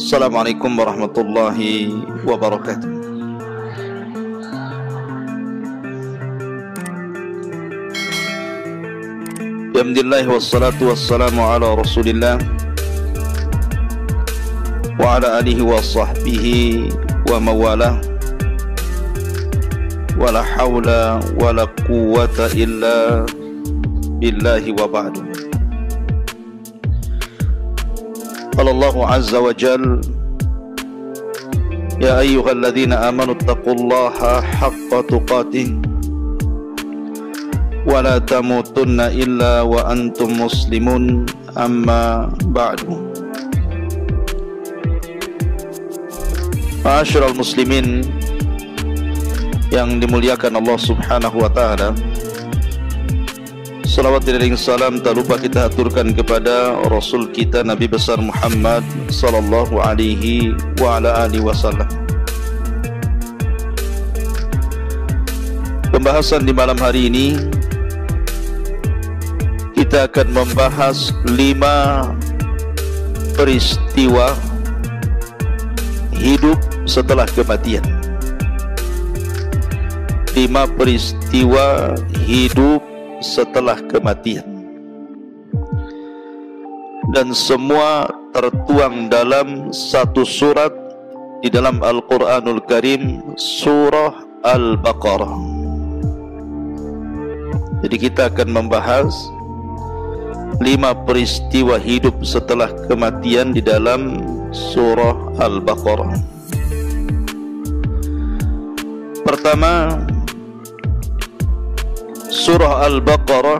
Assalamualaikum warahmatullahi wabarakatuh. Alhamdulillah wassalatu wassalamu ala Rasulillah wa ala alihi wa sahbihi wa mawalah. Wala hawla wala quwwata illa billahi wa ba'du. Qala Allahu azza wa jal, ya ayyuhalladzina amanu taqullaha haqqa tuqatih wa la tamutunna illa wa antum muslimun, amma ba'du. Ma'asyiral muslimin yang dimuliakan Allah subhanahu wa ta'ala, salawat dan salam tak lupa kita aturkan kepada Rasul kita Nabi besar Muhammad sallallahu alaihi wa ala alihi wasallam. Pembahasan di malam hari ini kita akan membahas 5 peristiwa hidup setelah kematian. 5 peristiwa hidup setelah kematian, dan semua tertuang dalam satu surat di dalam Al-Quranul Karim, surah Al-Baqarah. Jadi kita akan membahas 5 peristiwa hidup setelah kematian di dalam surah Al-Baqarah. Pertama, surah Al-Baqarah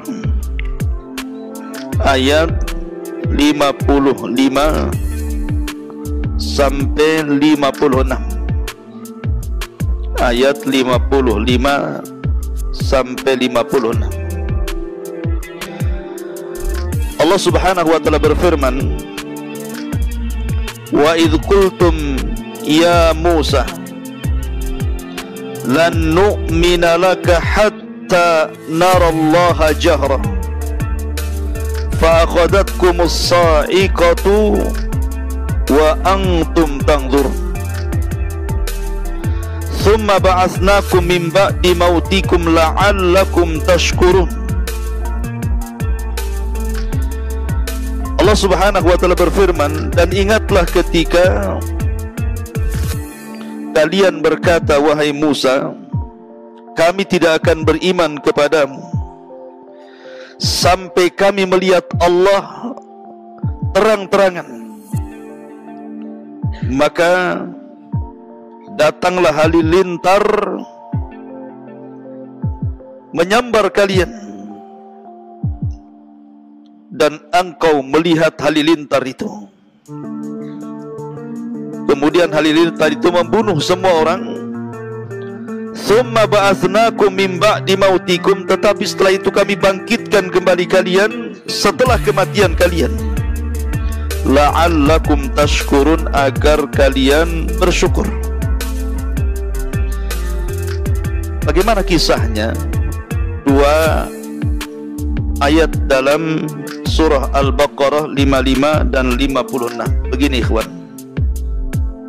ayat 55 sampai 56. Ayat 55 sampai 56. Allah subhanahu wa ta'ala berfirman, wa idh qultum ya Musa lan nu'mina laka hatta narallaha jahra fa akhadhatkumus sa'iqatu wa antum tanzurun thumma ba'athnakum min ba'di mautikum la'allakum tashkurun. Allah subhanahu wa ta'ala berfirman, dan ingatlah ketika kalian berkata, wahai Musa, kami tidak akan beriman kepadamu sampai kami melihat Allah terang-terangan. Maka datanglah halilintar menyambar kalian, dan engkau melihat halilintar itu. Kemudian halilintar itu membunuh semua orang. Tsumma ba'atsnakum min ba'di mautikum, tetapi setelah itu kami bangkitkan kembali kalian setelah kematian kalian. La'allakum tashkurun, agar kalian bersyukur. Bagaimana kisahnya? 2 ayat dalam surah Al-Baqarah 55 dan 56. Begini ikhwan.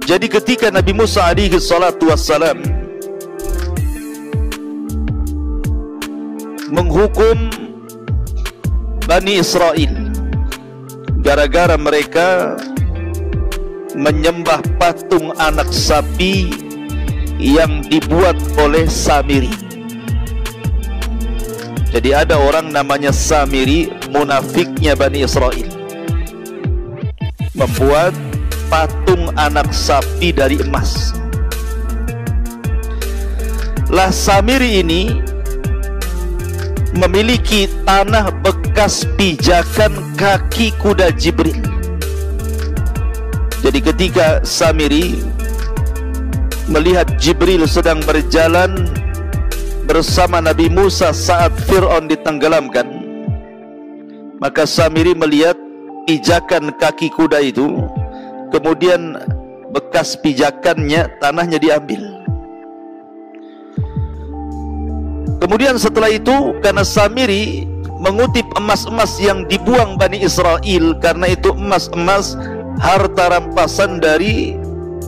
Jadi ketika Nabi Musa alaihi salatu wassalam menghukum Bani Israel gara-gara mereka menyembah patung anak sapi yang dibuat oleh Samiri. Jadi ada orang namanya Samiri, munafiknya Bani Israel, membuat patung anak sapi dari emas. Lah Samiri ini memiliki tanah bekas pijakan kaki kuda Jibril. Jadi ketika Samiri melihat Jibril sedang berjalan bersama Nabi Musa saat Fir'aun ditenggelamkan, maka Samiri melihat pijakan kaki kuda itu, kemudian bekas pijakannya, tanahnya diambil. Kemudian setelah itu, karena Samiri mengutip emas-emas yang dibuang Bani Israel, karena itu emas-emas harta rampasan dari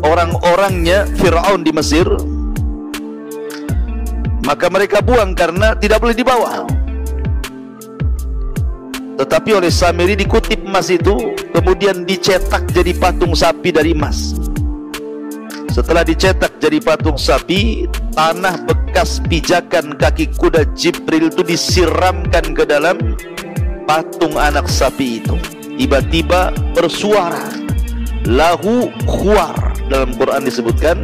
orang-orangnya Fir'aun di Mesir, maka mereka buang karena tidak boleh dibawa. Tetapi oleh Samiri dikutip emas itu, kemudian dicetak jadi patung sapi dari emas. Setelah dicetak jadi patung sapi, tanah bekas pijakan kaki kuda Jibril itu disiramkan ke dalam patung anak sapi itu. Tiba-tiba bersuara, lahu khuar, dalam Quran disebutkan,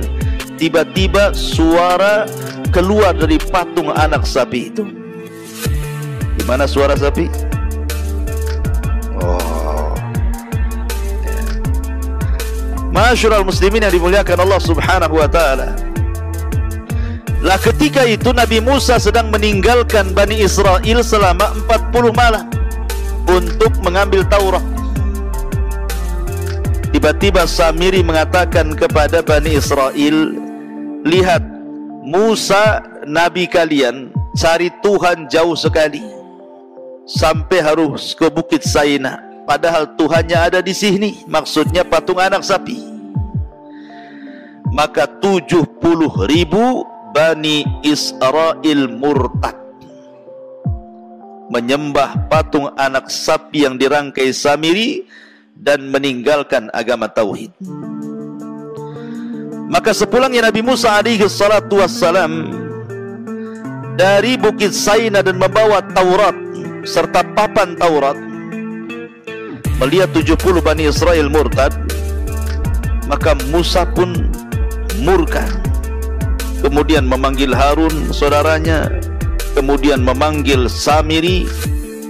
tiba-tiba suara keluar dari patung anak sapi itu. Gimana suara sapi? Oh, Masyurul muslimin yang dimuliakan Allah subhanahu wa ta'ala. Lah ketika itu Nabi Musa sedang meninggalkan Bani Israel selama 40 malam untuk mengambil Taurat. Tiba-tiba Samiri mengatakan kepada Bani Israel, lihat, Musa Nabi kalian cari Tuhan jauh sekali, sampai harus ke Bukit Saina, padahal Tuhannya ada di sini, maksudnya patung anak sapi. Maka 70.000 Bani Israel murtad, menyembah patung anak sapi yang dirangkai Samiri dan meninggalkan agama tauhid. Maka sepulangnya Nabi Musa alaihi salatu wassalam dari Bukit Saina dan membawa Taurat serta papan Taurat, melihat 70 Bani Israel murtad, maka Musa pun murka. Kemudian memanggil Harun saudaranya, kemudian memanggil Samiri,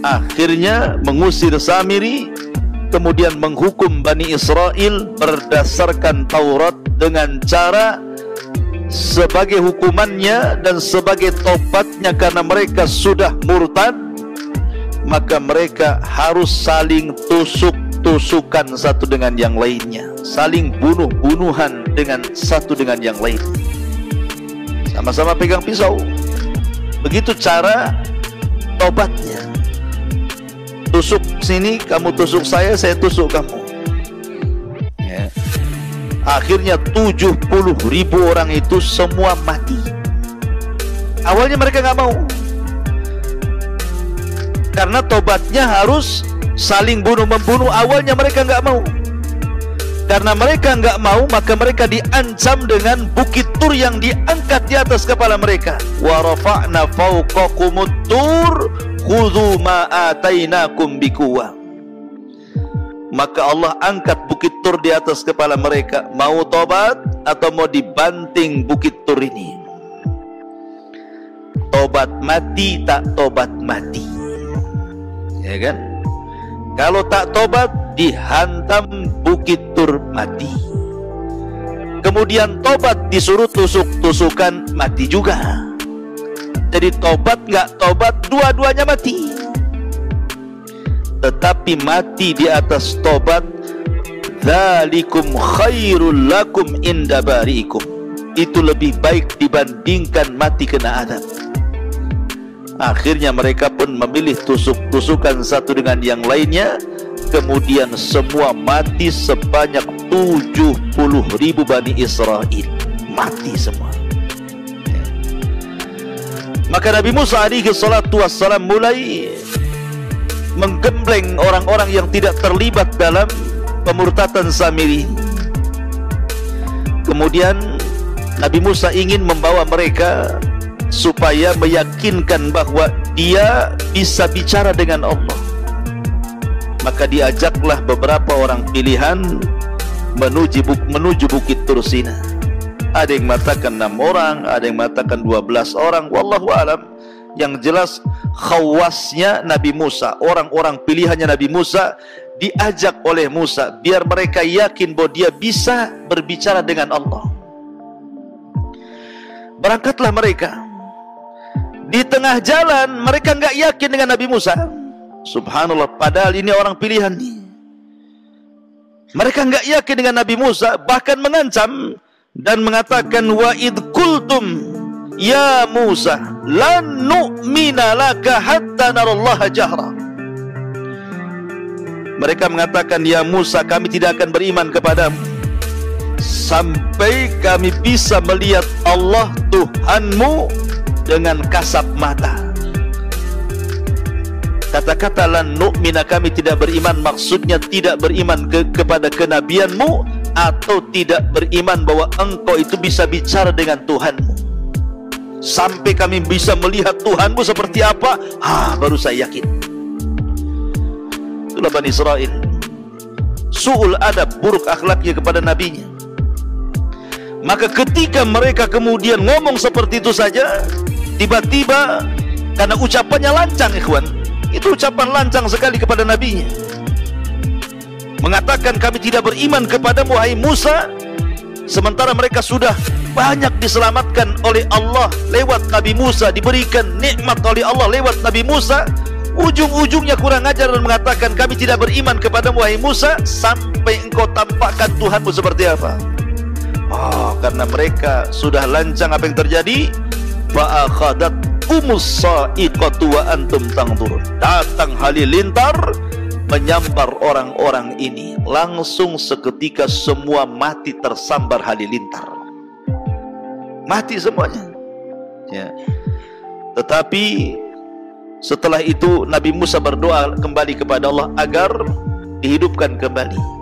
akhirnya mengusir Samiri, kemudian menghukum Bani Israel berdasarkan Taurat dengan cara sebagai hukumannya dan sebagai tobatnya karena mereka sudah murtad, maka mereka harus saling tusuk-tusukan satu dengan yang lainnya, saling bunuh-bunuhan dengan satu dengan yang lain, sama-sama pegang pisau. Begitu cara tobatnya. Tusuk sini, kamu tusuk saya tusuk kamu, ya. Akhirnya 70.000 orang itu semua mati. Awalnya mereka nggak mau, karena tobatnya harus saling bunuh-membunuh. Awalnya mereka nggak mau. Karena mereka nggak mau, maka mereka diancam dengan bukit Tur yang diangkat di atas kepala mereka. Wa rafa'na fawqakumut tur khudhu ma atainakum biquwwah. Maka Allah angkat bukit Tur di atas kepala mereka. Mau tobat atau mau dibanting bukit Tur ini? Tobat mati, tak tobat mati, ya kan? Kalau tak tobat, dihantam bukit Tur mati. Kemudian tobat disuruh tusuk-tusukan, mati juga. Jadi tobat nggak tobat, dua-duanya mati. Tetapi mati di atas tobat, dzalikum khairul lakum inda bariikum, itu lebih baik dibandingkan mati kena adab. Akhirnya mereka pun memilih tusuk-tusukan satu dengan yang lainnya. Kemudian semua mati, sebanyak 70.000 Bani Israel mati semua. Maka Nabi Musa alaihi salatu wassalam mulai menggembleng orang-orang yang tidak terlibat dalam pemurtatan Samiri. Kemudian Nabi Musa ingin membawa mereka supaya meyakinkan bahwa dia bisa bicara dengan Allah. Maka diajaklah beberapa orang pilihan menuju Bukit Tur Sina. Ada yang mengatakan 6 orang, ada yang mengatakan 12 orang, wallahu alam. Yang jelas khawasnya Nabi Musa, orang-orang pilihannya Nabi Musa, diajak oleh Musa biar mereka yakin bahwa dia bisa berbicara dengan Allah. Berangkatlah mereka. Di tengah jalan mereka nggak yakin dengan Nabi Musa. Subhanallah, padahal ini orang pilihan nih. Mereka nggak yakin dengan Nabi Musa, bahkan mengancam dan mengatakan, wa id qultum ya Musa lan nu'mina laka hatta narallaha jahra. Mereka mengatakan, ya Musa, kami tidak akan beriman kepadamu sampai kami bisa melihat Allah Tuhanmu dengan kasat mata. Kata-kata lan nu'mina, kami tidak beriman, maksudnya tidak beriman kepada kenabianmu, atau tidak beriman bahwa engkau itu bisa bicara dengan Tuhanmu. Sampai kami bisa melihat Tuhanmu seperti apa, baru saya yakin. Itulah Bani Israel, su'ul adab, buruk akhlaknya kepada nabinya. Maka ketika mereka kemudian ngomong seperti itu saja, tiba-tiba karena ucapannya lancang, ikhwan, itu ucapan lancang sekali kepada nabinya, mengatakan kami tidak beriman kepadamu wahai Musa, sementara mereka sudah banyak diselamatkan oleh Allah lewat Nabi Musa, diberikan nikmat oleh Allah lewat Nabi Musa. Ujung-ujungnya kurang ajar dan mengatakan kami tidak beriman kepadamu wahai Musa sampai engkau tampakkan Tuhanmu seperti apa. Karena mereka sudah lancang, apa yang terjadi? Fa'akhadatkumus sa'iqatu wa antum tanzurun. Datang halilintar menyampar orang-orang ini. Langsung seketika semua mati tersambar halilintar. Mati semuanya. Ya. Tetapi setelah itu Nabi Musa berdoa kembali kepada Allah agar dihidupkan kembali.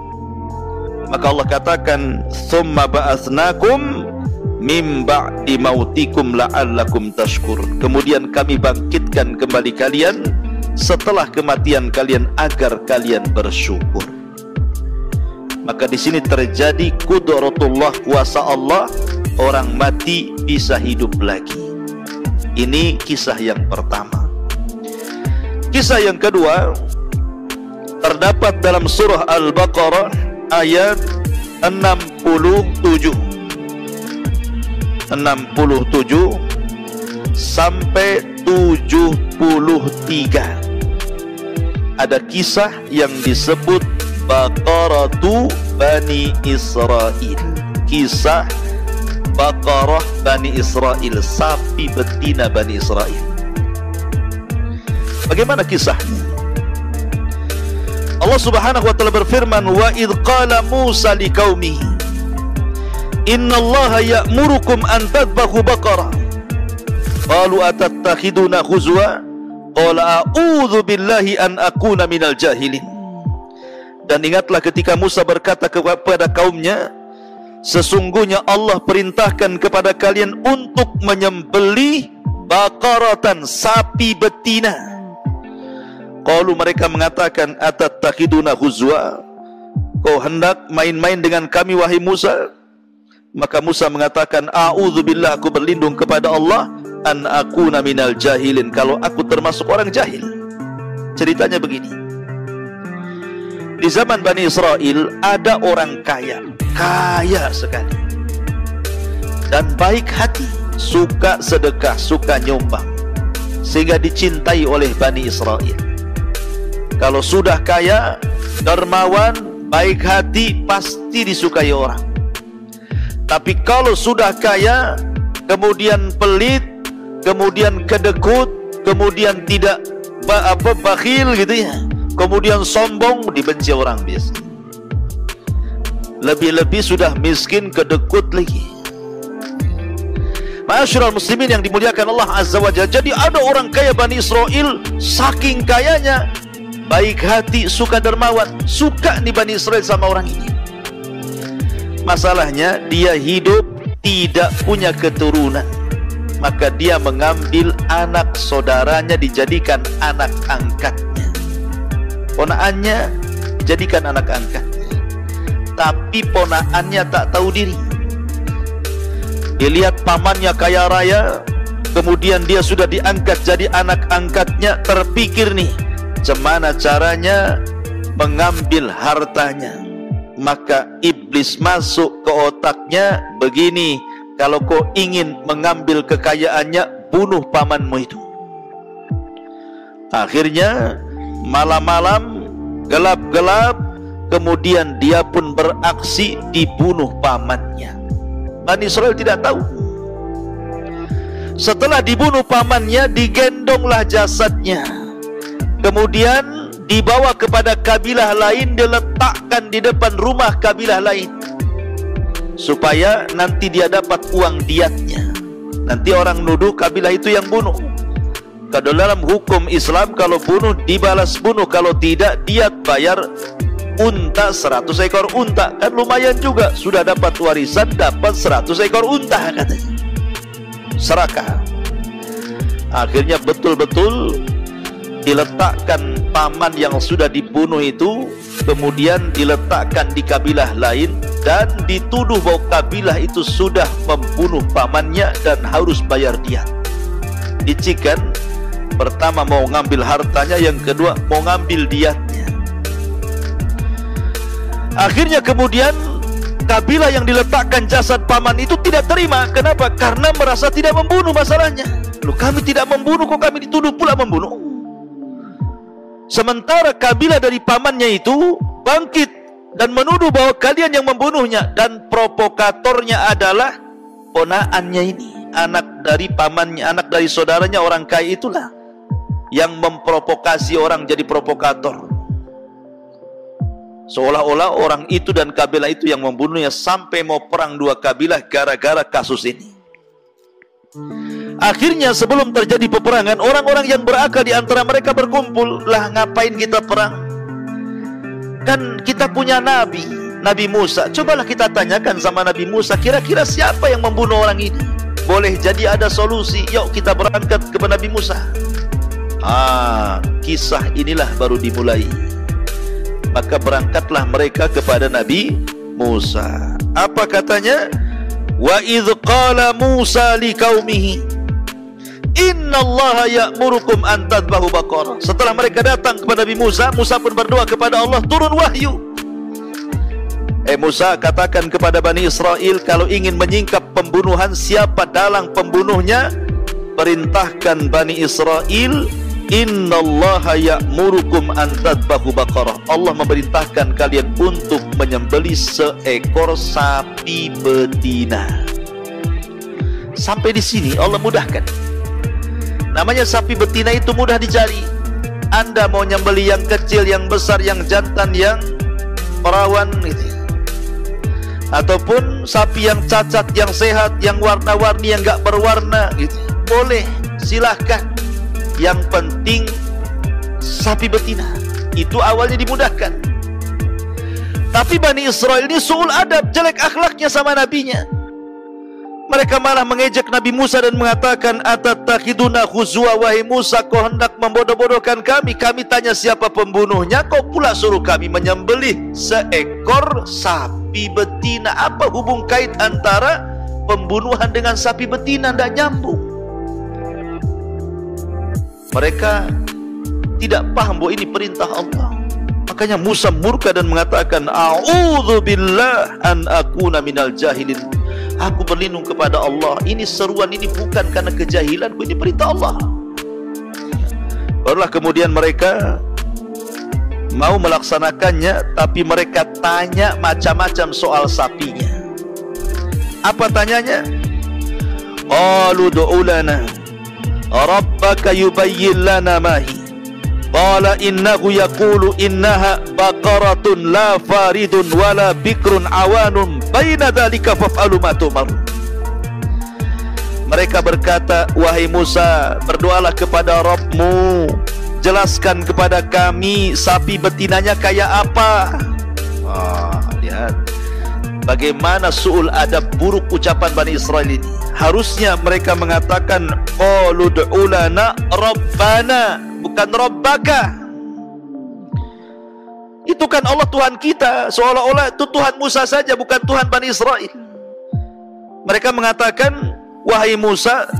Maka Allah katakan, "Tsumma ba'atsnakum mim ba'di mautikum la'allakum tashkurun." Kemudian kami bangkitkan kembali kalian setelah kematian kalian agar kalian bersyukur. Maka di sini terjadi qudratullah, kuasa Allah, orang mati bisa hidup lagi. Ini kisah yang pertama. Kisah yang kedua terdapat dalam surah Al-Baqarah ayat 67 sampai 73. Ada kisah yang disebut Baqaratu Bani Israel. Kisah Baqarah Bani Israel, sapi betina Bani Israel. Bagaimana kisahnya? Allah Subhanahu wa ta'ala berfirman, wa idh qala Musa liqaumihi innallaha ya'murukum an tadbahu baqarah qalu atattakhiduna huzwa qala a'udzu billahi an akuna minal jahilin. Dan ingatlah ketika Musa berkata kepada kaumnya, sesungguhnya Allah perintahkan kepada kalian untuk menyembelih baqaratan, sapi betina. Qalu, mereka mengatakan, atattakhiduna huzwa, kau hendak main-main dengan kami wahai Musa? Maka Musa mengatakan, a'udzubillah, aku berlindung kepada Allah, an akuna minal jahilin, kalau aku termasuk orang jahil. Ceritanya begini. Di zaman Bani Israel ada orang kaya, kaya sekali, dan baik hati, suka sedekah, suka nyumbang, sehingga dicintai oleh Bani Israel. Kalau sudah kaya, dermawan, baik hati, pasti disukai orang. Tapi kalau sudah kaya, kemudian pelit, kemudian kedekut, kemudian tidak bakhil gitu ya, kemudian sombong, dibenci orang biasa. Lebih-lebih sudah miskin, kedekut lagi. Ma'asyiral muslimin yang dimuliakan Allah Azza wa Jalla. Jadi ada orang kaya Bani Israel, saking kayanya, baik hati, suka dermawan, suka nih Bani Israel sama orang ini. Masalahnya dia hidup tidak punya keturunan, maka dia mengambil anak saudaranya dijadikan anak angkatnya, ponakannya dijadikan anak angkatnya. Tapi ponakannya tak tahu diri. Dilihat pamannya kaya raya, kemudian dia sudah diangkat jadi anak angkatnya, terpikir nih, gimana caranya mengambil hartanya. Maka iblis masuk ke otaknya, begini, kalau kau ingin mengambil kekayaannya, bunuh pamanmu itu. Akhirnya malam-malam, gelap-gelap, kemudian dia pun beraksi dibunuh pamannya. Bani Israel tidak tahu. Setelah dibunuh pamannya, digendonglah jasadnya, kemudian dibawa kepada kabilah lain, diletakkan di depan rumah kabilah lain, supaya nanti dia dapat uang diatnya. Nanti orang nuduh kabilah itu yang bunuh. Kalau dalam hukum Islam, kalau bunuh dibalas bunuh, kalau tidak diat bayar unta, 100 ekor unta. Kan lumayan juga, sudah dapat warisan, dapat 100 ekor unta katanya. Serakah. Akhirnya betul-betul diletakkan paman yang sudah dibunuh itu, kemudian diletakkan di kabilah lain, dan dituduh bahwa kabilah itu sudah membunuh pamannya dan harus bayar diat. Dicikan, pertama mau ngambil hartanya, yang kedua mau ngambil diatnya. Akhirnya kemudian kabilah yang diletakkan jasad paman itu tidak terima. Kenapa? Karena merasa tidak membunuh masalahnya. Loh, kami tidak membunuh, kok kami dituduh pula membunuh? Sementara kabilah dari pamannya itu bangkit dan menuduh bahwa kalian yang membunuhnya, dan provokatornya adalah ponaannya ini, anak dari pamannya, anak dari saudaranya orang kaya itulah yang memprovokasi orang jadi provokator. Seolah-olah orang itu dan kabilah itu yang membunuhnya, sampai mau perang dua kabilah gara-gara kasus ini. Akhirnya sebelum terjadi peperangan, orang-orang yang berakal di antara mereka berkumpul. Lah, ngapain kita perang? Kan kita punya Nabi Musa. Cobalah kita tanyakan sama Nabi Musa, kira-kira siapa yang membunuh orang ini? Boleh jadi ada solusi. Yuk kita berangkat kepada Nabi Musa. Kisah inilah baru dimulai. Maka berangkatlah mereka kepada Nabi Musa. Apa katanya? Wa idh qala Musa liqaumihi innallaha ya'murukum an tadbahu baqarah. Setelah mereka datang kepada Nabi Musa, Musa pun berdoa kepada Allah, turun wahyu. Musa, katakan kepada Bani Israel, kalau ingin menyingkap pembunuhan, siapa dalang pembunuhnya, perintahkan Bani Israel, innallaha ya'murukum an tadbahu baqarah. Allah memerintahkan kalian untuk menyembelih seekor sapi betina. Sampai di sini Allah mudahkan. Namanya sapi betina itu mudah dicari. Anda mau nyembelih yang kecil, yang besar, yang jantan, yang perawan gitu, ataupun sapi yang cacat, yang sehat, yang warna-warni, yang gak berwarna gitu, boleh, silahkan. Yang penting sapi betina. Itu awalnya dimudahkan. Tapi Bani Israel ini su'ul adab, jelek akhlaknya sama nabinya. Mereka malah mengejek Nabi Musa dan mengatakan, atattakhiduna khuzwa, wahai Musa, kau hendak membodoh-bodohkan kami. Kami tanya siapa pembunuhnya, kau pula suruh kami menyembelih seekor sapi betina. Apa hubung kait antara pembunuhan dengan sapi betina? Tidak nyambung. Mereka tidak paham bahwa ini perintah Allah. Makanya Musa murka dan mengatakan, a'udzubillah an akuna minal jahilin. Aku berlindung kepada Allah. Ini seruan ini bukan karena kejahilanku, ini perintah Allah. Barulah kemudian mereka mau melaksanakannya, tapi mereka tanya macam-macam soal sapinya. Apa tanyanya? Qalu du'u lana rabbaka yubayyin lana mahi. Qala innahu yaqulu innaha baqaratun la faridun wala bikrun awanun baina dzalika faf'alu ma tu'mar. Mereka berkata, wahai Musa, berdoalah kepada Rabbmu, jelaskan kepada kami sapi betinanya kayak apa. Lihat bagaimana su'ul adab, buruk ucapan Bani Israel ini. Harusnya mereka mengatakan qalu du'u lana rabbana, bukan rabbaka. Itu kan Allah Tuhan kita, seolah-olah itu Tuhan Musa saja, bukan Tuhan Bani Israel. Mereka mengatakan, wahai Musa,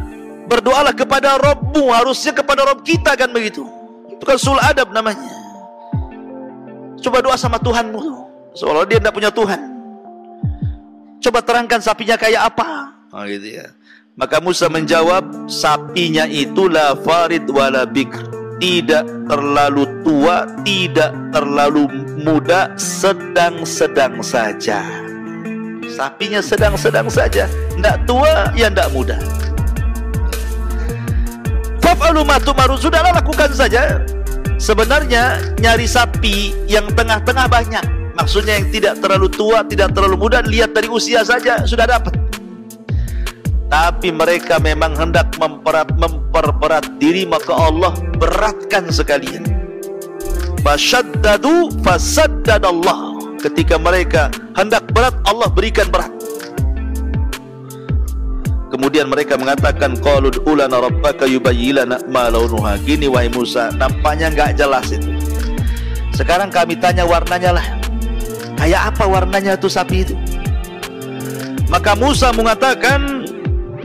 berdoalah kepada Rabbmu, harusnya kepada Rabb kita, kan begitu. Itu kan su'ul adab namanya. Coba doa sama Tuhanmu, seolah dia tidak punya Tuhan. Coba terangkan sapinya kayak apa. Gitu ya. Maka Musa menjawab, sapinya itu la farid wala bikr, tidak terlalu tua, tidak terlalu muda, sedang-sedang saja. Sapinya sedang-sedang saja, tidak tua, ya tidak muda. Faf'alu ma tu'maru, sudahlah lakukan saja. Sebenarnya nyari sapi yang tengah-tengah banyak. Maksudnya yang tidak terlalu tua, tidak terlalu muda. Lihat dari usia saja sudah dapat. Tapi mereka memang hendak memperberat diri, maka Allah beratkan sekalian. Fasyaddadu fasaddadallah. Ketika mereka hendak berat, Allah berikan berat. Kemudian mereka mengatakan, qalu ulana rabbaka yubayyilana ma launuha. Gini wahai Musa, nampaknya enggak jelas itu. Sekarang kami tanya warnanya lah. Kayak apa warnanya itu sapi itu? Maka Musa mengatakan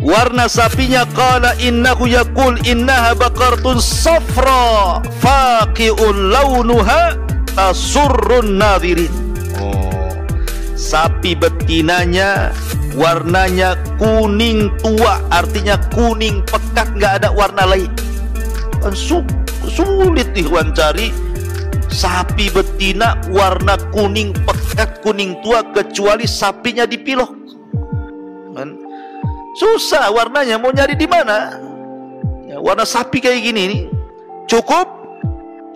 warna sapinya, qala innahu yaqul innaha baqaratun safra faqi'un launuha tasurrun nadhirin. Sapi betinanya warnanya kuning tua, artinya kuning pekat, nggak ada warna lain. Sulit diwawancari sapi betina warna kuning pekat, kuning tua, kecuali sapinya dipilok. Susah warnanya, mau nyari di mana? Ya, warna sapi kayak gini nih cukup?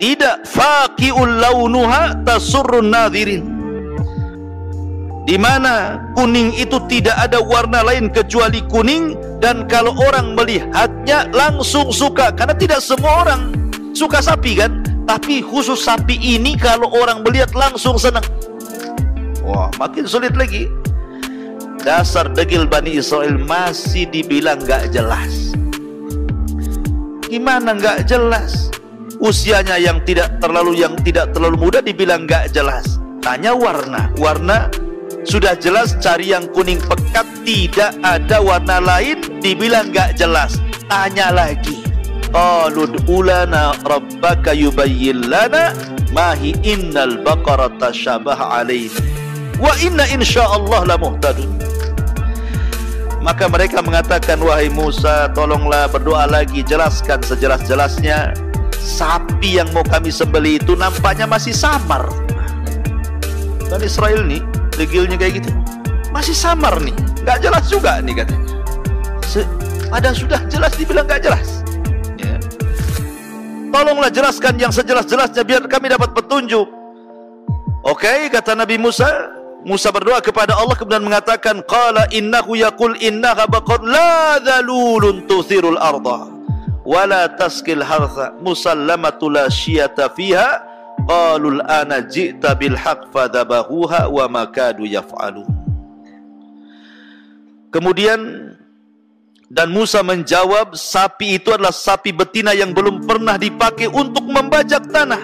Tidak. Faqi'ul launuha tasurrun nadhirin. Di mana kuning itu tidak ada warna lain kecuali kuning, dan kalau orang melihatnya langsung suka, karena tidak semua orang suka sapi kan, tapi khusus sapi ini kalau orang melihat langsung senang. Wah, makin sulit lagi. Dasar degil Bani Israel masih dibilang gak jelas. Gimana gak jelas? Usianya yang tidak terlalu muda dibilang gak jelas. Tanya warna sudah jelas, cari yang kuning pekat, tidak ada warna lain, dibilang gak jelas. Tanya lagi, qalu ulana rabbaka yubayyin lana mahi innal baqarata syabaha alaina wa inna insyaallah la muhtadun. Maka mereka mengatakan, wahai Musa, tolonglah berdoa lagi, jelaskan sejelas-jelasnya. Sapi yang mau kami sembelih itu nampaknya masih samar. Dan Israel nih degilnya kayak gitu, masih samar nih, nggak jelas juga nih katanya. Ada sudah jelas dibilang nggak jelas. Ya. Tolonglah jelaskan yang sejelas-jelasnya biar kami dapat petunjuk. Oke, kata Nabi Musa. Musa berdoa kepada Allah kemudian mengatakan, qala innahu yaqul innaha baqarun la dhalulun tuthirul arda wa la taskil hartha musallamatu la syiyata fiha. Qalul ana ji'ta bil haqq fadhabahuha wa ma kadu yaf'alun. Kemudian dan Musa menjawab, sapi itu adalah sapi betina yang belum pernah dipakai untuk membajak tanah,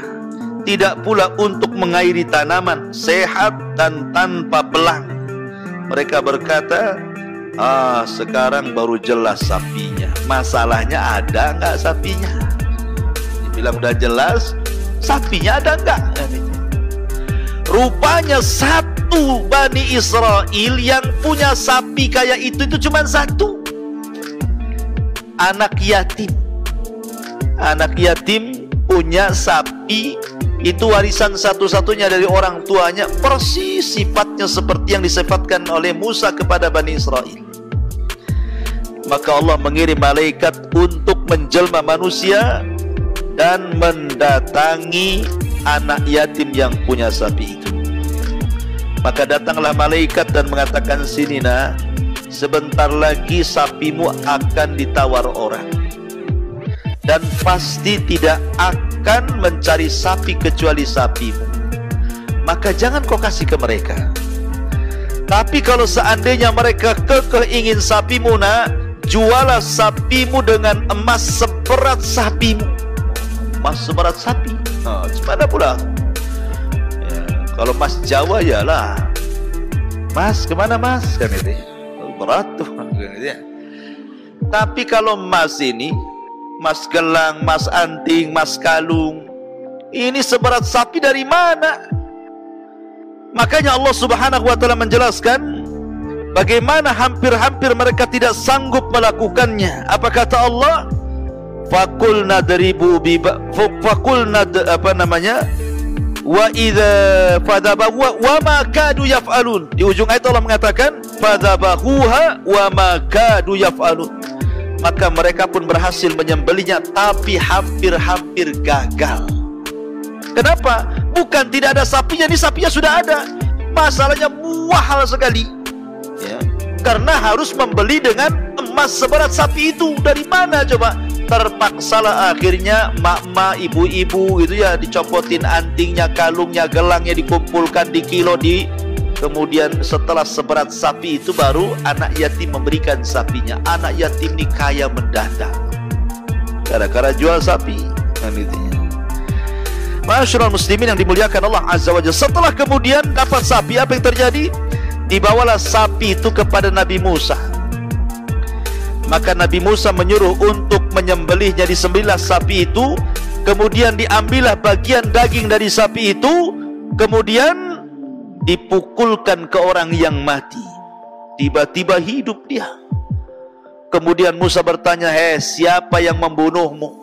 tidak pula untuk mengairi tanaman, sehat dan tanpa belang. Mereka berkata, sekarang baru jelas sapinya. Masalahnya ada enggak sapinya? Dibilang udah jelas, sapinya ada enggak? Rupanya satu Bani Israel yang punya sapi kayak itu cuma satu. Anak yatim. Anak yatim punya sapi, itu warisan satu-satunya dari orang tuanya, persis sifatnya seperti yang disifatkan oleh Musa kepada Bani Israel. Maka Allah mengirim malaikat untuk menjelma manusia dan mendatangi anak yatim yang punya sapi itu. Maka datanglah malaikat dan mengatakan, sini nak, sebentar lagi sapimu akan ditawar orang, dan pasti tidak akan mencari sapi kecuali sapimu. Maka jangan kau kasih ke mereka. Tapi kalau seandainya mereka kekeh ingin sapimu nak, jualah sapimu dengan emas seberat sapimu. Emas seberat sapi, gimana pula? Ya, kalau emas Jawa ya lah, mas kemana mas? Kan itu berat tuh. Tapi kalau emas ini, emas gelang, emas anting, emas kalung, ini seberat sapi dari mana? Makanya Allah Subhanahu wa taala menjelaskan bagaimana hampir-hampir mereka tidak sanggup melakukannya. Apa kata Allah? Faqulna daribu bi faqulna wa idza fadhabahu wa ma kadu yaf'alun. Di ujung ayat Allah mengatakan fadhabahuha wa ma kadu yaf'alun. Maka mereka pun berhasil menyembelihnya, tapi hampir-hampir gagal. Kenapa? Bukan tidak ada sapinya, ini sapinya sudah ada. Masalahnya mahal sekali, ya, karena harus membeli dengan emas seberat sapi itu. Dari mana coba? Terpaksalah akhirnya mak-mak, ibu-ibu itu ya, dicopotin antingnya, kalungnya, gelangnya, dikumpulkan di kilo, kemudian setelah seberat sapi itu baru anak yatim memberikan sapinya. Anak yatim ini kaya mendadak gara-gara jual sapi, kan gitu ya. Masyaallah muslimin yang dimuliakan Allah Azza wa Jalla. Setelah kemudian dapat sapi, apa yang terjadi? Dibawalah sapi itu kepada Nabi Musa. Maka Nabi Musa menyuruh untuk menyembelihnya, disembelihlah sapi itu. Kemudian diambillah bagian daging dari sapi itu, kemudian dipukulkan ke orang yang mati. Tiba-tiba hidup dia. Kemudian Musa bertanya, "Hei, siapa yang membunuhmu?"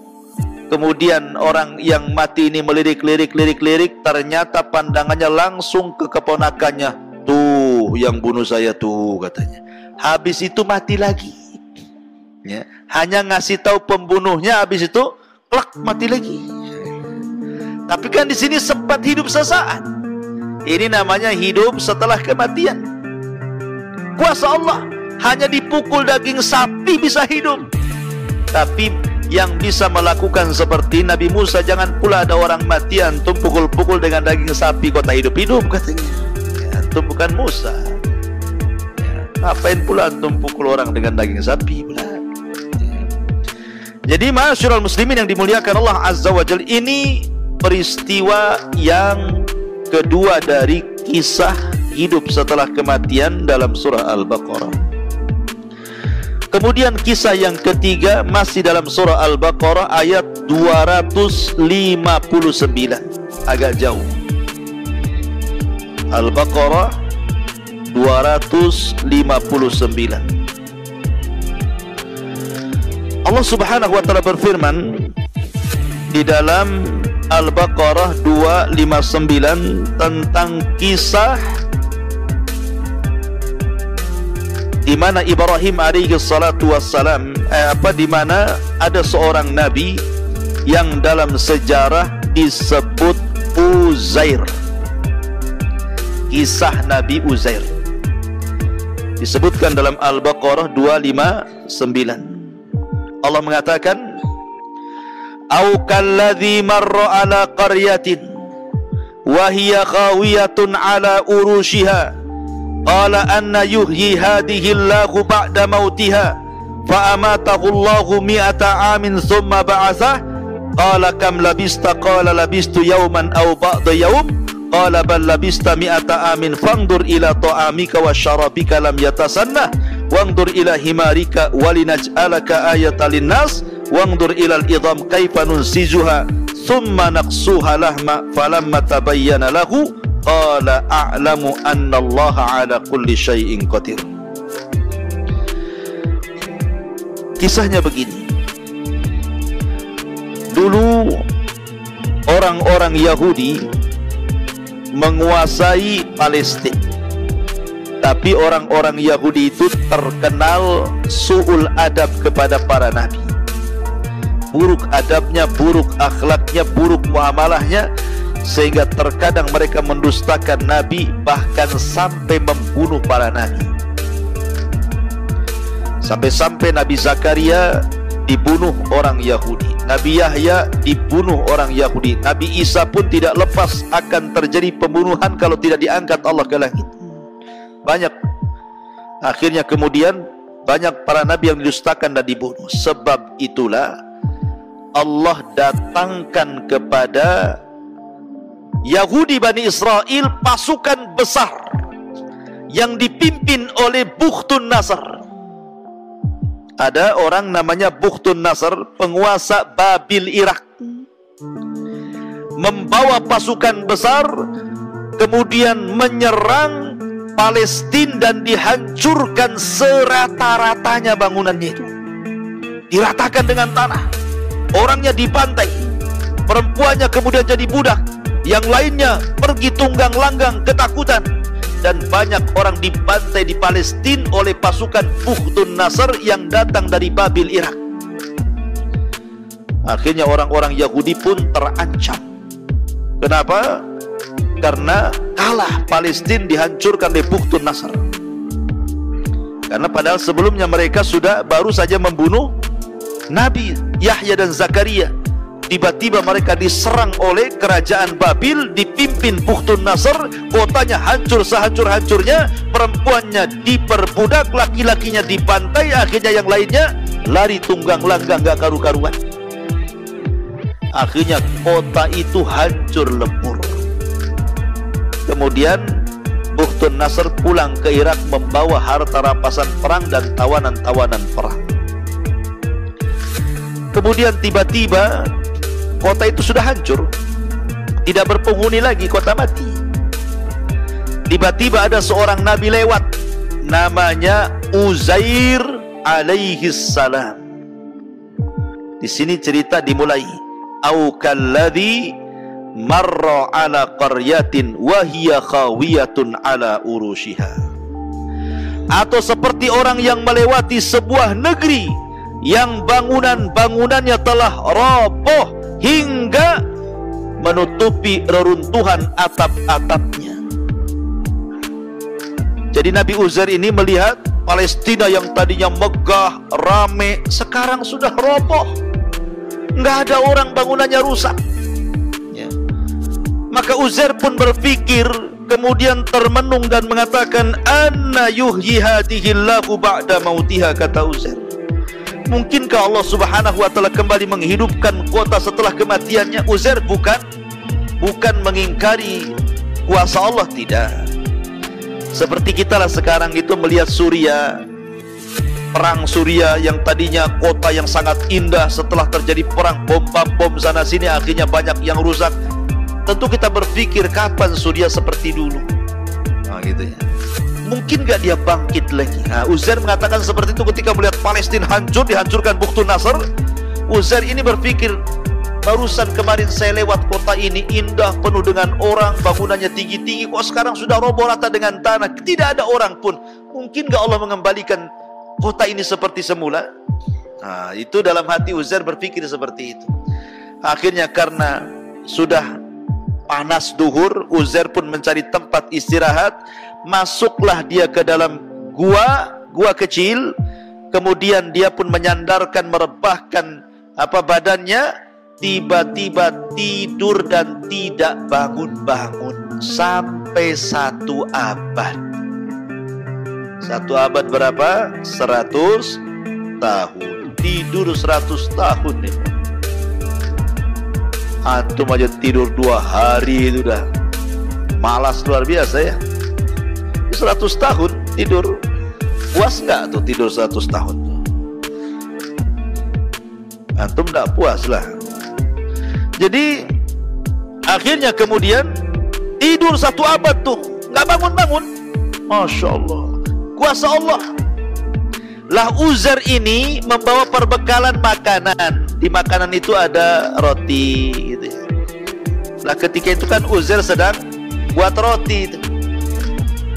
Kemudian orang yang mati ini melirik-lirik, ternyata pandangannya langsung ke keponakannya. "Tuh, yang bunuh saya tuh," katanya. Habis itu mati lagi. Ya, hanya ngasih tahu pembunuhnya, habis itu plak, mati lagi. Tapi kan di sini sempat hidup sesaat. Ini namanya hidup setelah kematian. Kuasa Allah, hanya dipukul daging sapi bisa hidup. Tapi yang bisa melakukan seperti Nabi Musa, jangan pula ada orang mati antum pukul-pukul dengan daging sapi kok tak hidup-hidup, katanya. Ya, antum bukan Musa. Ya, ngapain pula antum pukul orang dengan daging sapi pula? Jadi ma'asyiral muslimin yang dimuliakan Allah Azza wa Jalla, ini peristiwa yang kedua dari kisah hidup setelah kematian dalam surah Al-Baqarah. Kemudian kisah yang ketiga masih dalam surah Al-Baqarah ayat 259. Agak jauh. Al-Baqarah 259. Allah Subhanahu wa taala berfirman di dalam Al-Baqarah 259 tentang kisah di mana Ibrahim alaihi salatu wassalam, di mana ada seorang nabi yang dalam sejarah disebut Uzair. Kisah Nabi Uzair disebutkan dalam Al-Baqarah 259. Allah mengatakan, "Au kalladzi marra ala qaryatin wa hiya khawiyatun ala urushiha qala anna yuhyi hadhihi Allahu ba'da mautiha fa amatahu Allahu mi'ata amin thumma ba'athah qala kam labista qala labistu yawman aw ba'da yawm qala bal labista mi'ata amin fanzur ila ta'amika wa syarabika lam yatasannah wanzur ila himarika walinaj'alaka ayatan linnas wanzur ila al-idham kaifa nunsizuha thumma naqsuha lahma falamma tabayyana lahu qala a'lamu anna Allah ala kulli syai'in qadir." Kisahnya begini. Dulu orang-orang Yahudi menguasai Palestina. Tapi orang-orang Yahudi itu terkenal su'ul adab kepada para nabi. Buruk adabnya, buruk akhlaknya, buruk muamalahnya, sehingga terkadang mereka mendustakan nabi, bahkan sampai membunuh para nabi. Sampai-sampai Nabi Zakaria dibunuh orang Yahudi, Nabi Yahya dibunuh orang Yahudi, Nabi Isa pun tidak lepas akan terjadi pembunuhan kalau tidak diangkat Allah ke langit. Banyak. Akhirnya kemudian banyak para nabi yang didustakan dan dibunuh. Sebab itulah Allah datangkan kepada Yahudi Bani Israel pasukan besar yang dipimpin oleh Bukhtun Nasr. Ada orang namanya Bukhtun Nasr, penguasa Babil Irak, membawa pasukan besar kemudian menyerang Palestina dan dihancurkan serata-ratanya bangunannya itu. Diratakan dengan tanah. Orangnya dibantai, perempuannya kemudian jadi budak, yang lainnya pergi tunggang langgang ketakutan. Dan banyak orang dibantai di Palestina oleh pasukan Bukhtun Nasr yang datang dari Babil Irak. Akhirnya orang-orang Yahudi pun terancam. Kenapa? Karena kalah Palestina, dihancurkan oleh Bukhtun Nasr. Karena padahal sebelumnya mereka sudah baru saja membunuh Nabi Yahya dan Zakaria. Tiba-tiba mereka diserang oleh kerajaan Babil dipimpin Bukhtun Nasr. Kotanya hancur sehancur-hancurnya, perempuannya diperbudak, laki-lakinya dibantai, akhirnya yang lainnya lari tunggang langgang gak karu-karuan. Akhirnya kota itu hancur lebur. Kemudian Bukhtun Nasr pulang ke Irak membawa harta rampasan perang dan tawanan-tawanan perang. Kemudian tiba-tiba kota itu sudah hancur, tidak berpenghuni lagi, kota mati. Tiba-tiba ada seorang nabi lewat, namanya Uzair alaihi salam. Di sini cerita dimulai, au kalladzi marra ala qaryatin wa hiya khawiyatun ala urushiha. Atau seperti orang yang melewati sebuah negeri yang bangunan-bangunannya telah roboh hingga menutupi reruntuhan atap-atapnya. Jadi Nabi Uzair ini melihat Palestina yang tadinya megah, rame, sekarang sudah roboh, nggak ada orang, bangunannya rusak ya. Maka Uzair pun berpikir, kemudian termenung dan mengatakan, anna yuhyi hadhillahu ba'da mautiha, kata Uzair. Mungkinkah Allah subhanahu wa ta'ala kembali menghidupkan kota setelah kematiannya? Uzair bukan mengingkari kuasa Allah, tidak. Seperti kita lah sekarang itu melihat Suriah, perang Suriah yang tadinya kota yang sangat indah, setelah terjadi perang bom sana sini akhirnya banyak yang rusak. Tentu kita berpikir, kapan Suriah seperti dulu? Nah gitu ya. Mungkin gak dia bangkit lagi? Nah, Uzair mengatakan seperti itu ketika melihat Palestina hancur, dihancurkan Bukhtun Nasr. Uzair ini berpikir, barusan kemarin saya lewat kota ini, indah, penuh dengan orang, bangunannya tinggi-tinggi, kok sekarang sudah roboh rata dengan tanah, tidak ada orang pun. Mungkin gak Allah mengembalikan kota ini seperti semula? Nah, itu dalam hati Uzair berpikir seperti itu. Akhirnya karena sudah panas duhur, Uzair pun mencari tempat istirahat. Masuklah dia ke dalam gua kecil. Kemudian dia pun menyandarkan, merebahkan badannya. Tiba-tiba tidur dan tidak bangun-bangun sampai 1 abad. 1 abad berapa? 100 tahun. Tidur 100 tahun nih. Antum aja tidur 2 hari itu udah malas luar biasa ya. 100 tahun tidur, puas nggak tuh tidur 100 tahun? Antum nggak puas lah. Jadi akhirnya kemudian tidur 1 abad tuh nggak bangun-bangun. Masya Allah, kuasa Allah. Lah Uzair ini membawa perbekalan makanan. Di makanan itu ada roti gitu ya. Lah ketika itu kan Uzair sedang buat roti itu.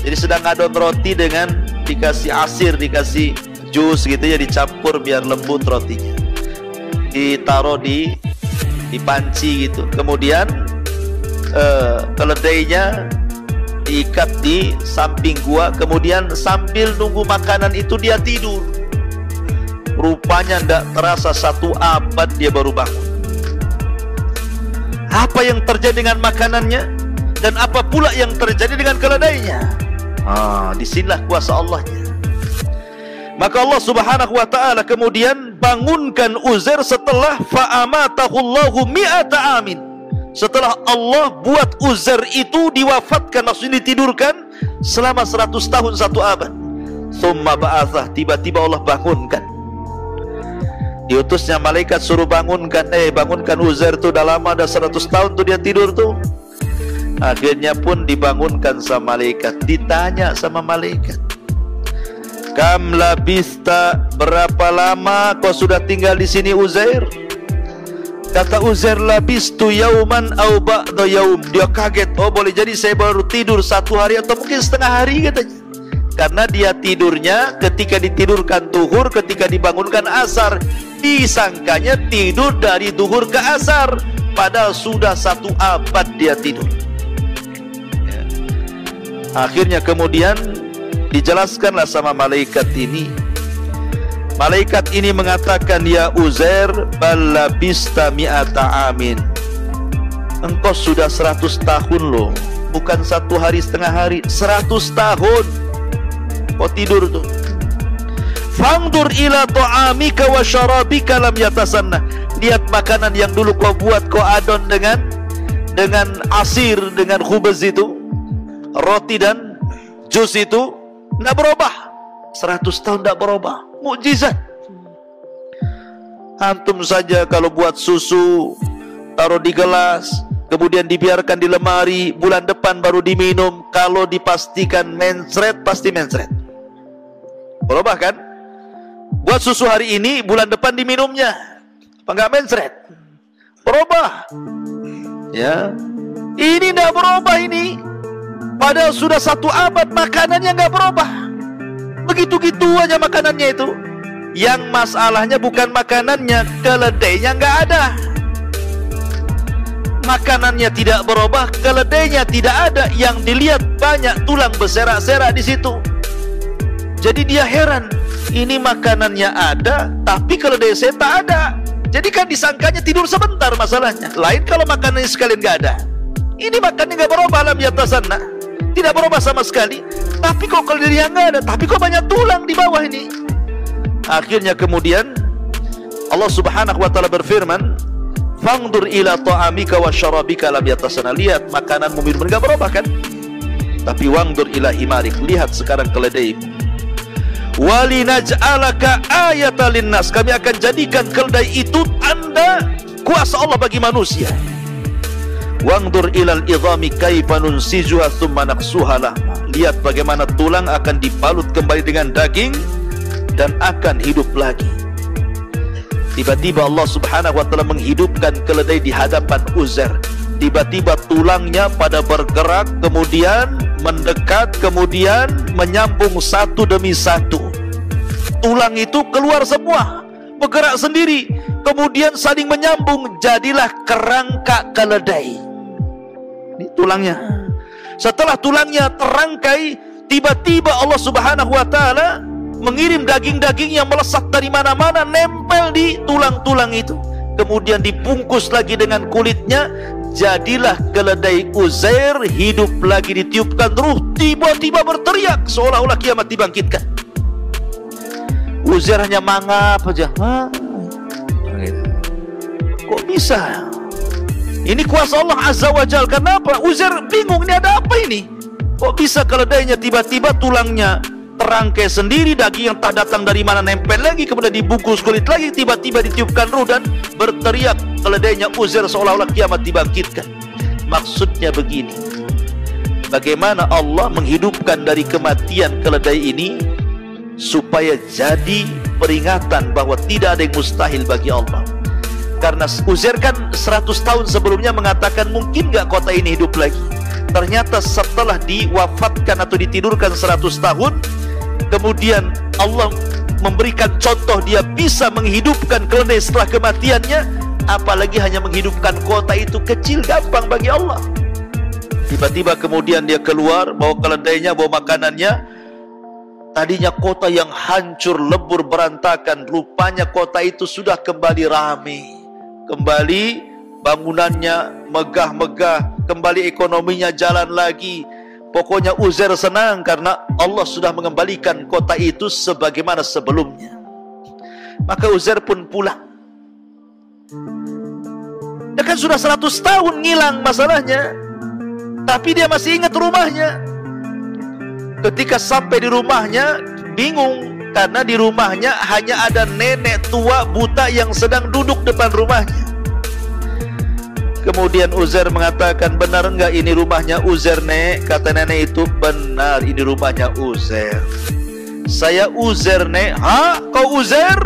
Jadi sedang ngadon roti dengan dikasih asir, dikasih jus gitu ya, dicampur biar lembut rotinya. Ditaruh di panci gitu. Kemudian keledainya diikat di samping gua. Kemudian sambil nunggu makanan itu dia tidur. Rupanya tidak terasa 1 abad dia baru bangun. Apa yang terjadi dengan makanannya? Dan apa pula yang terjadi dengan keledainya? Disinilah kuasa Allahnya. Maka Allah subhanahu wa ta'ala kemudian bangunkan Uzair setelah fa'amatahullahu mi'ata amin. Setelah Allah buat Uzair itu diwafatkan, maksudnya ditidurkan selama 100 tahun 1 abad. Tsumma ba'athah, tiba-tiba Allah bangunkan. Diutusnya malaikat suruh bangunkan Uzair tuh udah lama, udah 100 tahun tuh dia tidur tuh. Akhirnya pun dibangunkan sama malaikat. Ditanya sama malaikat, kam labista, berapa lama kau sudah tinggal di sini Uzair? Kata Uzair, labistu yauman au ba'da yaum. Dia kaget, oh boleh jadi saya baru tidur 1 hari atau mungkin setengah hari katanya. Karena dia tidurnya ketika ditidurkan duhur, ketika dibangunkan asar. Disangkanya tidur dari duhur ke asar. padahal sudah 1 abad dia tidur. Ya. Akhirnya kemudian dijelaskanlah sama malaikat ini. Malaikat ini mengatakan, ya Uzair, bal labista mi'ata amin. Engkau sudah 100 tahun loh, bukan 1 hari setengah hari, 100 tahun kau tidur tuh. Fangdur ila ta'amika wa syarabika lam yatasanna. Lihat makanan yang dulu kau buat, kau adon dengan asir, dengan khubaz itu, roti dan jus itu, tidak berubah. 100 tahun tidak berubah. Mukjizat. Antum saja kalau buat susu, taruh di gelas, kemudian dibiarkan di lemari, bulan depan baru diminum, kalau dipastikan mencret, pasti mencret. Berubah kan? Buat susu hari ini, bulan depan diminumnya, apa enggak mencret? Berubah. Ya, ini tidak berubah ini. Padahal sudah 1 abad makanannya nggak berubah. Begitu-gitu aja makanannya itu. Yang masalahnya bukan makanannya, keledainya nggak ada. Makanannya tidak berubah, keledainya tidak ada. Yang dilihat banyak tulang berserak-serak di situ. Jadi dia heran, ini makanannya ada, tapi keledai saya tak ada. Jadi kan disangkanya tidur sebentar masalahnya. Lain kalau makanannya sekalian nggak ada. Ini makanannya nggak berubah, alam yatasana, tidak berubah sama sekali. Tapi kok keledainya nggak ada, tapi kok banyak tulang di bawah ini. Akhirnya kemudian Allah Subhanahu wa taala berfirman, "Fangdur ila ta'amika wa syarabika lam yatasana." Lihat makananmu, minuman enggak berubah kan? Tapi wangdur ila himarik, lihat sekarang keledaimu. Walinaj'alaka ayatan linnas, kami akan jadikan keledai itu tanda kuasa Allah bagi manusia. Wangdur ilal idhami kaifa nunsijuha thumma naqsuha lahma. Lihat bagaimana tulang akan dibalut kembali dengan daging dan akan hidup lagi. Tiba-tiba Allah Subhanahu wa taala menghidupkan keledai di hadapan Uzair. Tiba-tiba tulangnya pada bergerak, kemudian mendekat, kemudian menyambung satu demi satu. Tulang itu keluar semua, bergerak sendiri, kemudian saling menyambung, jadilah kerangka keledai. Ini tulangnya. Setelah tulangnya terangkai, tiba-tiba Allah Subhanahu wa taala mengirim daging-daging yang melesat dari mana-mana, nempel di tulang-tulang itu. Kemudian dibungkus lagi dengan kulitnya, jadilah keledai Uzair hidup lagi, ditiupkan ruh, tiba-tiba berteriak seolah-olah kiamat dibangkitkan. Uzair hanya mangap aja. Kok bisa? Ini kuasa Allah Azza wa Jalla. Kenapa? Uzair bingung, ini ada apa ini? Kok bisa keledainya tiba-tiba tulangnya terangkai sendiri, daging yang tak datang dari mana nempel lagi, kemudian dibungkus kulit lagi, tiba-tiba ditiupkan ruh dan berteriak keledainya Uzair seolah-olah kiamat dibangkitkan. Maksudnya begini, bagaimana Allah menghidupkan dari kematian keledai ini supaya jadi peringatan bahwa tidak ada yang mustahil bagi Allah. Karena Uzair kan 100 tahun sebelumnya mengatakan mungkin gak kota ini hidup lagi. Ternyata setelah diwafatkan atau ditidurkan 100 tahun, kemudian Allah memberikan contoh dia bisa menghidupkan keledai setelah kematiannya. Apalagi hanya menghidupkan kota itu kecil, gampang bagi Allah. Tiba-tiba kemudian dia keluar, bawa keledainya, bawa makanannya. Tadinya kota yang hancur, lebur, berantakan, rupanya kota itu sudah kembali ramai, kembali bangunannya megah-megah, kembali ekonominya jalan lagi. Pokoknya Uzair senang karena Allah sudah mengembalikan kota itu sebagaimana sebelumnya. Maka Uzair pun pulang. Dia kan sudah 100 tahun ngilang masalahnya, tapi dia masih ingat rumahnya. Ketika sampai di rumahnya bingung, karena di rumahnya hanya ada nenek tua buta yang sedang duduk depan rumahnya. Kemudian Uzair mengatakan, benar enggak ini rumahnya Uzair, Nek? Kata nenek itu, benar ini rumahnya Uzair. Saya Uzair, Nek. Hah? Kau Uzair?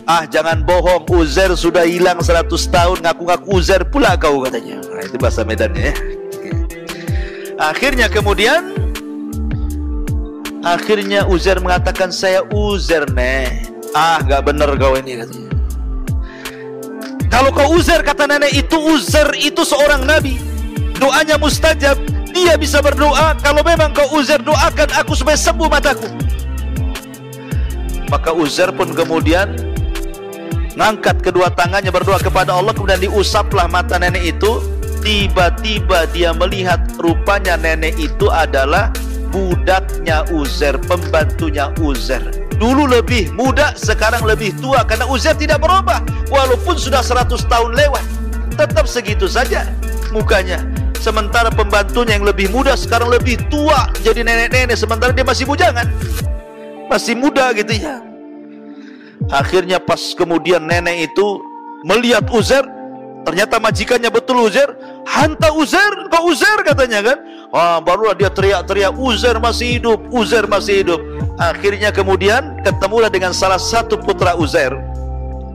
Ah, jangan bohong, Uzair sudah hilang 100 tahun, ngaku-ngaku Uzair pula kau, katanya. Nah, itu bahasa Medannya ya. Akhirnya Uzair mengatakan, saya Uzair, Nek. Ah, gak benar kau ini, katanya. Kalau kau Uzair, kata nenek itu, Uzair itu seorang nabi, doanya mustajab. Dia bisa berdoa, kalau memang kau Uzair, doakan aku supaya sembuh mataku. Maka Uzair pun kemudian ngangkat kedua tangannya berdoa kepada Allah, kemudian diusaplah mata nenek itu. Tiba-tiba dia melihat rupanya nenek itu adalah budaknya Uzair, pembantunya Uzair. Dulu lebih muda, sekarang lebih tua, karena Uzair tidak berubah. Walaupun sudah 100 tahun lewat, tetap segitu saja mukanya. Sementara pembantunya yang lebih muda sekarang lebih tua, jadi nenek-nenek, sementara dia masih bujangan, masih muda gitu ya. Akhirnya pas kemudian nenek itu melihat Uzair, ternyata majikannya betul Uzair. Hanta Uzair, kau Uzair katanya kan. Barulah dia teriak-teriak, Uzair masih hidup, Uzair masih hidup. Akhirnya kemudian ketemulah dengan salah satu putra Uzair.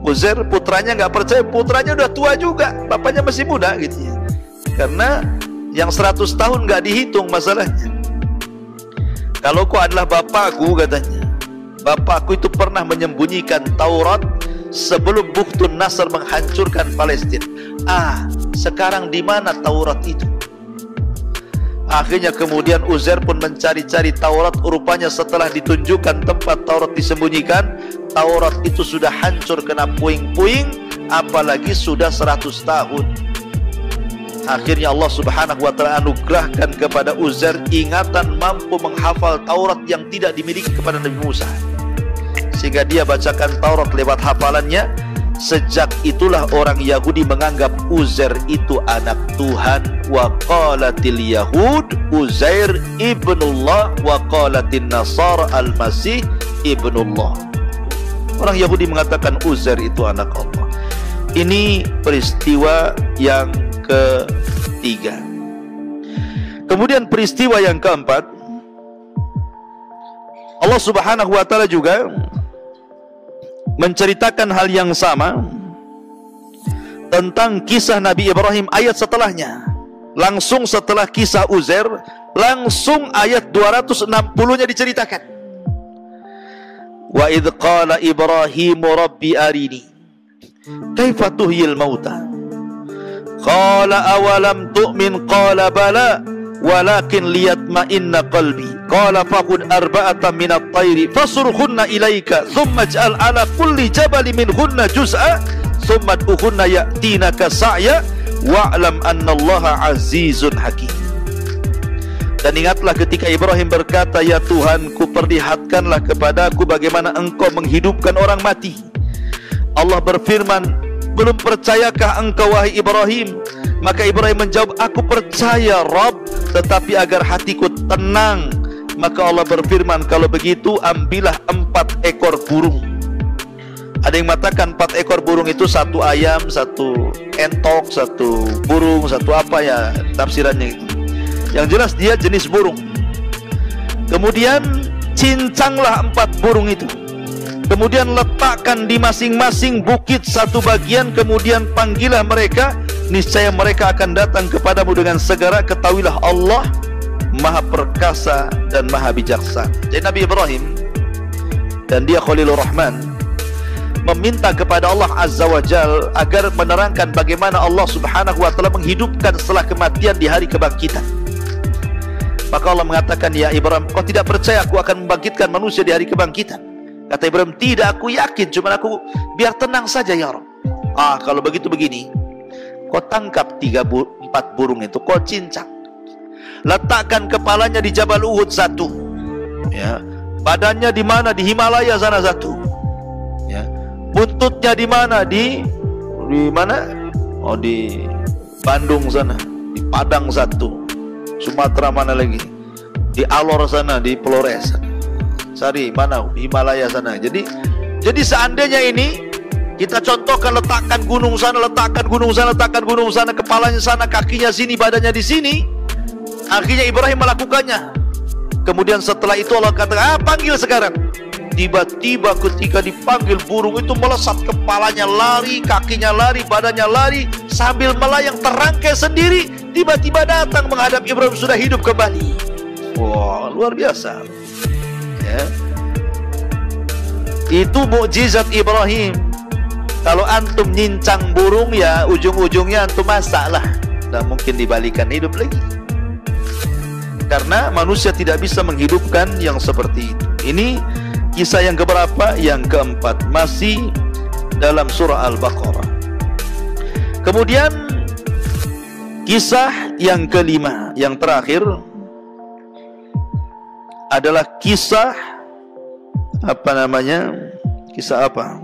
Uzair putranya nggak percaya, putranya udah tua juga, bapaknya masih muda gitu ya. Karena yang 100 tahun nggak dihitung masalahnya. Kalau kau adalah bapakku, katanya, bapakku itu pernah menyembunyikan Taurat sebelum Bukhtun Nasr menghancurkan Palestina. Sekarang di mana Taurat itu? Akhirnya kemudian Uzair pun mencari-cari Taurat. Rupanya setelah ditunjukkan tempat Taurat disembunyikan, Taurat itu sudah hancur, kena puing-puing, apalagi sudah 100 tahun. Akhirnya Allah subhanahu wa ta'ala anugerahkan kepada Uzair ingatan mampu menghafal Taurat yang tidak dimiliki kepada Nabi Musa, sehingga dia bacakan Taurat lewat hafalannya. Sejak itulah orang Yahudi menganggap Uzair itu anak Tuhan. Wa qalatil Yahud Uzair ibnullah wa qalatin Nasara al-Masih ibnullah. Orang Yahudi mengatakan Uzair itu anak Allah. Ini peristiwa yang ketiga. Kemudian peristiwa yang keempat, Allah subhanahu wa ta'ala juga menceritakan hal yang sama tentang kisah Nabi Ibrahim ayat setelahnya. Langsung setelah kisah Uzair, langsung ayat 260-nya diceritakan. Wa idh qala Ibrahim rabbi arini kaifa tuhyil mauta qala awalam tu'min qala bala walakin liyatma'inna qalbi qala faqud arba'atan minat tayri fasurhunna ilaika thumma ij'al ala kulli jabali minhunna juz'a thumma ud'uhunna ya'tinaka sa'ya wa'lam annallaha azizun hakim. Dan ingatlah ketika Ibrahim berkata, ya Tuhanku, perlihatkanlah kepadaku bagaimana engkau menghidupkan orang mati. Allah berfirman, belum percayakah engkau wahai Ibrahim? Maka Ibrahim menjawab, aku percaya Rabb, tetapi agar hatiku tenang. Maka Allah berfirman, kalau begitu ambillah 4 ekor burung. Ada yang mengatakan 4 ekor burung itu 1 ayam, 1 entok, 1 burung, 1 apa ya tafsirannya itu. Yang jelas dia jenis burung. Kemudian cincanglah 4 burung itu. Kemudian letakkan di masing-masing bukit 1 bagian. Kemudian panggillah mereka, niscaya mereka akan datang kepadamu dengan segera. Ketahuilah Allah Maha Perkasa dan Maha Bijaksana. Jadi Nabi Ibrahim, dan dia Khalilur Rahman, meminta kepada Allah Azza wa Jal agar menerangkan bagaimana Allah subhanahu wa ta'ala menghidupkan setelah kematian di hari kebangkitan. Maka Allah mengatakan, ya Ibrahim, kau tidak percaya aku akan membangkitkan manusia di hari kebangkitan? Kata Ibrahim, tidak, aku yakin, cuma aku biar tenang saja ya Rabb. Kalau begitu begini, kau tangkap 4 burung itu, kau cincang, letakkan kepalanya di Jabal Uhud 1, ya, badannya di mana? Di Himalaya sana 1, ya, buntutnya di mana? Di mana? Di Bandung sana, di Padang 1, Sumatera mana lagi? Di Alor sana, di Flores. Cari mana? Himalaya sana. Jadi seandainya ini kita contohkan, letakkan gunung sana, letakkan gunung sana, letakkan gunung sana, kepalanya sana, kakinya sini, badannya di sini. Akhirnya Ibrahim melakukannya. Kemudian setelah itu Allah kata, panggil sekarang. Tiba-tiba ketika dipanggil, burung itu melesat, kepalanya lari, kakinya lari, badannya lari, sambil melayang terangkai sendiri. Tiba-tiba datang menghadap Ibrahim, sudah hidup kembali. Wah, luar biasa. Ya. Itu mukjizat Ibrahim. Kalau antum nyincang burung, ya ujung-ujungnya antum masak lah. Dan mungkin dibalikan hidup lagi. Karena manusia tidak bisa menghidupkan yang seperti itu. Ini kisah yang keberapa? Yang keempat, masih dalam surah Al-Baqarah. Kemudian kisah yang kelima, yang terakhir adalah kisah apa namanya? Kisah apa?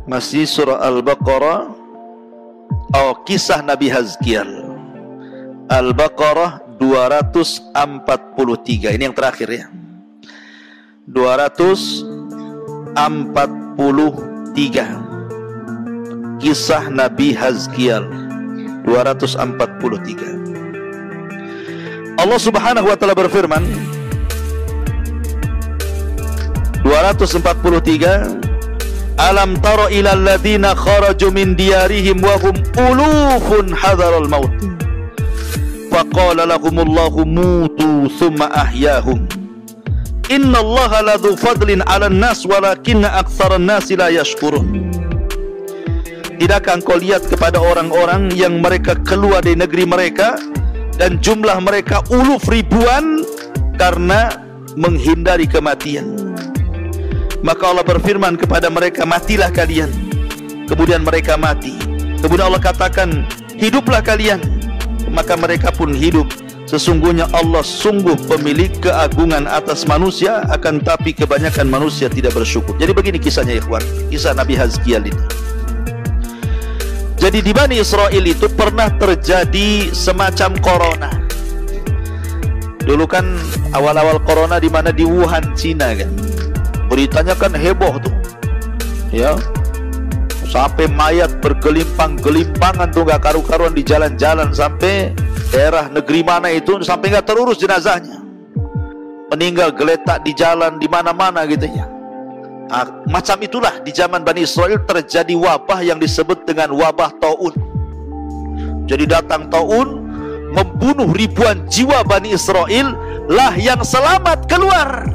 Masih surah Al-Baqarah. Oh, kisah Nabi Hazkiel. Al-Baqarah 243. Ini yang terakhir ya. 243. Kisah Nabi Hazkiel 243. Allah Subhanahu wa taala berfirman 243, Alam tara ilal ladzina kharaju min diyarihim wa hum ulufun hadaral maut faqala lahumullahu mutu thumma ahyahum innallaha ladzu fadlin 'alan nas walakinna aktsaran nasi la yashkurun. Tidakkah engkau lihat kepada orang-orang yang mereka keluar dari negeri mereka dan jumlah mereka uluf ribuan karena menghindari kematian. Maka Allah berfirman kepada mereka, matilah kalian. Kemudian mereka mati. Kemudian Allah katakan, hiduplah kalian. Maka mereka pun hidup. Sesungguhnya Allah sungguh pemilik keagungan atas manusia, akan tapi kebanyakan manusia tidak bersyukur. Jadi begini kisahnya ikhwan, kisah Nabi Hazkiel ini. Jadi di Bani Israel itu pernah terjadi semacam corona. Dulu kan awal-awal corona di mana? Di Wuhan, Cina kan. Beritanya kan heboh tuh, ya, sampai mayat bergelimpang-gelimpangan tuh, gak karu-karuan di jalan-jalan, sampai daerah negeri mana itu sampai gak terurus jenazahnya, meninggal geletak di jalan di mana-mana gitu ya. Macam itulah di zaman Bani Israel terjadi wabah yang disebut dengan wabah taun. Jadi datang taun membunuh ribuan jiwa Bani Israel, lah yang selamat keluar.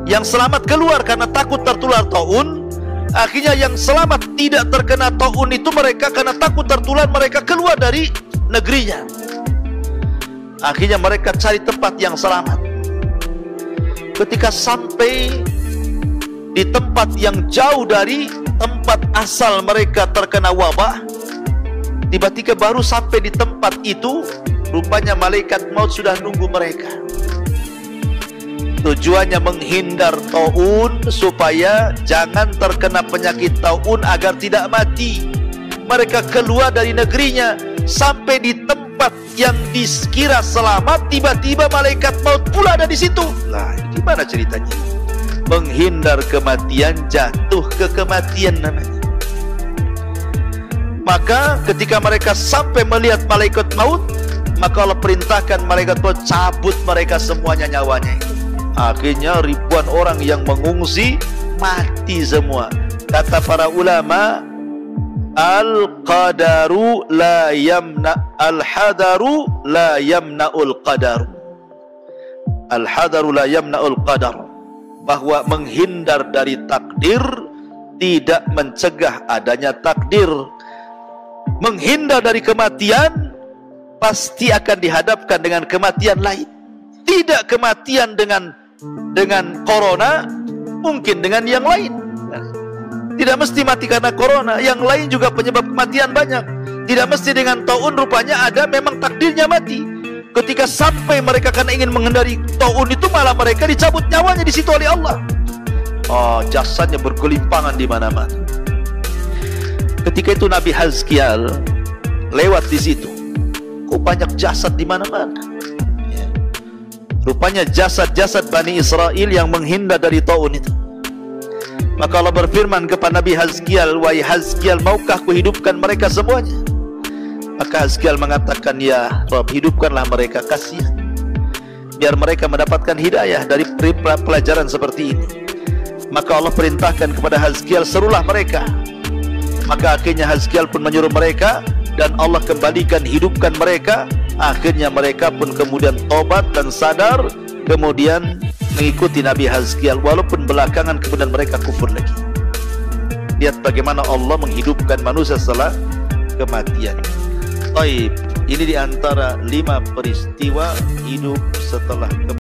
Yang selamat keluar karena takut tertular taun. Akhirnya yang selamat tidak terkena taun itu mereka karena takut tertular, mereka keluar dari negerinya. Akhirnya mereka cari tempat yang selamat. Ketika sampai di tempat yang jauh dari tempat asal mereka terkena wabah, tiba-tiba baru sampai di tempat itu, rupanya malaikat maut sudah nunggu mereka. Tujuannya menghindar taun supaya jangan terkena penyakit taun agar tidak mati. Mereka keluar dari negerinya, sampai di tempat yang dikira selamat, tiba-tiba malaikat maut pula ada di situ. Lah, gimana ceritanya? Menghindar kematian, jatuh ke kematian namanya. Maka ketika mereka sampai melihat malaikat maut, maka Allah perintahkan malaikat maut cabut mereka semuanya nyawanya itu. Akhirnya ribuan orang yang mengungsi mati semua. Kata para ulama, al-qadaru la yamna al-hadaru la yamna'ul qadaru. Al-hadaru la yamna'ul qadar. Bahwa menghindar dari takdir tidak mencegah adanya takdir. Menghindar dari kematian pasti akan dihadapkan dengan kematian lain. Tidak kematian dengan corona, mungkin dengan yang lain. Tidak mesti mati karena corona, yang lain juga penyebab kematian banyak. Tidak mesti dengan taun, rupanya ada memang takdirnya mati. Ketika sampai mereka karena ingin menghindari taun itu, malah mereka dicabut nyawanya di situ oleh Allah. Oh, jasadnya bergelimpangan di mana-mana. Ketika itu Nabi Hazkiel lewat di situ, kok banyak jasad di mana-mana. Rupanya jasad-jasad Bani Israel yang menghindar dari taun itu. Maka Allah berfirman kepada Nabi Hazkiel, wahai Hazkiel, maukah kuhidupkan mereka semuanya? Maka Hazkiel mengatakan, ya Rabb, hidupkanlah mereka, kasihan. Biar mereka mendapatkan hidayah dari pelajaran seperti ini. Maka Allah perintahkan kepada Hazkiel, serulah mereka. Maka akhirnya Hazkiel pun menyuruh mereka, dan Allah kembalikan, hidupkan mereka. Akhirnya mereka pun kemudian tobat dan sadar, kemudian mengikuti Nabi Hazkiel, walaupun belakangan kemudian mereka kufur lagi. Lihat bagaimana Allah menghidupkan manusia setelah kematian. Taib, ini diantara 5 peristiwa hidup setelah kematian.